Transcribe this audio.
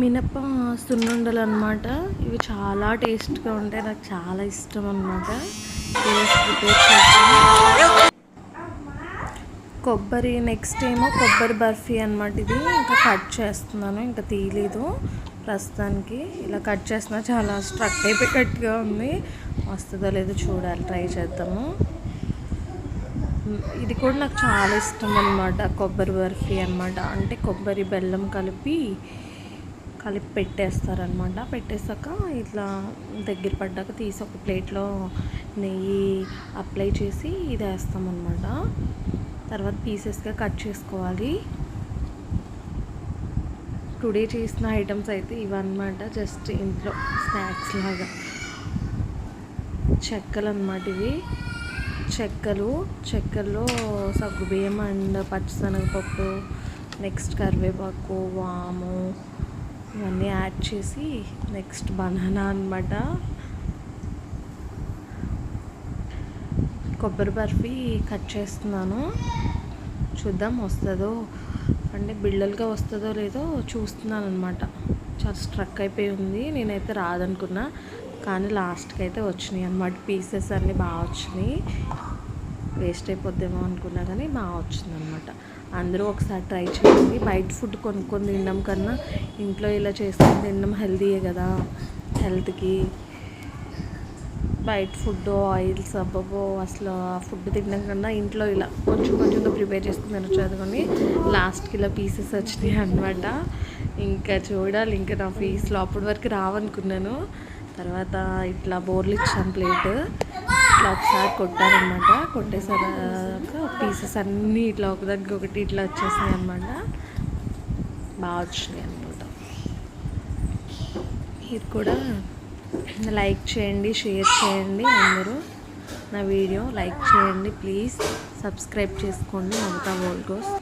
మినప సున్నుండలు అనమాట. ఇవి చాలా టేస్ట్గా ఉంటాయి, నాకు చాలా ఇష్టం అనమాట. ప్రిపేర్ చేస్తాను. కొబ్బరి నెక్స్ట్ ఏమో కొబ్బరి బర్ఫీ అనమాట. ఇది ఇంకా కట్ చేస్తున్నాను, ఇంకా తీయలేదు ప్రస్తుతానికి. ఇలా కట్ చేస్తున్నా, చాలా స్ట్రక్ అయిపోయేటట్టుగా ఉంది. వస్తుందో లేదో చూడాలి, ట్రై చేద్దాము. ఇది కూడా నాకు చాలా ఇష్టం అనమాట, కొబ్బరి బర్ఫీ అనమాట. అంటే కొబ్బరి బెల్లం కలిపి పెట్టేస్తారనమాట. పెట్టేసాక ఇట్లా దగ్గర పడ్డాక తీసి ఒక ప్లేట్లో నెయ్యి అప్లై చేసి ఇది వేస్తామన్నమాట. తర్వాత పీసెస్గా కట్ చేసుకోవాలి. టుడే చేసిన ఐటమ్స్ అయితే ఇవన్నమాట, జస్ట్ ఇంట్లో స్నాక్స్ లాగా. చెక్కలు అన్నమాట ఇవి. చెక్కల్లో సగ్గుబియ్యం అండ్ పచ్చిశనగపప్పు, నెక్స్ట్ కరివేపాకు, వాము ఇవన్నీ యాడ్ చేసి, నెక్స్ట్ బనానా అన్నమాట. కొబ్బరి బర్ఫీ కట్ చేస్తున్నాను, చూద్దాం వస్తుందో, అంటే బిళ్ళలుగా వస్తుందో లేదో చూస్తున్నాను అనమాట. చాలా స్ట్రక్ అయిపోయి ఉంది, నేనైతే రాదనుకున్నా, కానీ లాస్ట్కి అయితే వచ్చినాయి అన్నమాట. పీసెస్ అన్నీ బాగా వచ్చినాయి. వేస్ట్ అయిపోద్దేమో అనుకున్నా కానీ బాగా వచ్చింది అనమాట. అందరూ ఒకసారి ట్రై చేయండి. బయట ఫుడ్ కొనుక్కొని తినడం కన్నా ఇంట్లో ఇలా చేసుకొని తినడం హెల్తీయే కదా హెల్త్కి. బయట ఫుడ్ ఆయిల్స్ అబ్బబ్బో, అసలు ఆ ఫుడ్ తినడం కన్నా ఇంట్లో ఇలా కొంచెంగా ప్రిపేర్ చేసుకుని తినొచ్చు. అందుకని లాస్ట్కి ఇలా పీసెస్ వచ్చినాయి అనమాట. ఇంకా చూడాలి, ఇంకా నా ఫేస్లో అప్పటి వరకు రావనుకున్నాను. తర్వాత ఇట్లా బోర్లు ఇచ్చాను ప్లేట్, ఇట్లా ఒకసారి కొట్టారనమాట. కొట్టేసాక పీసెస్ అన్నీ ఇట్లా ఒక దగ్గర ఒకటి ఇట్లా వచ్చేసినాయి అనమాట. బాగా వచ్చినాయి అనమాట. ఇది కూడా లైక్ చేయండి, షేర్ చేయండి. అందరూ నా వీడియో లైక్ చేయండి ప్లీజ్. సబ్స్క్రైబ్ చేసుకోండి మమతా వరల్డ్ గోస్.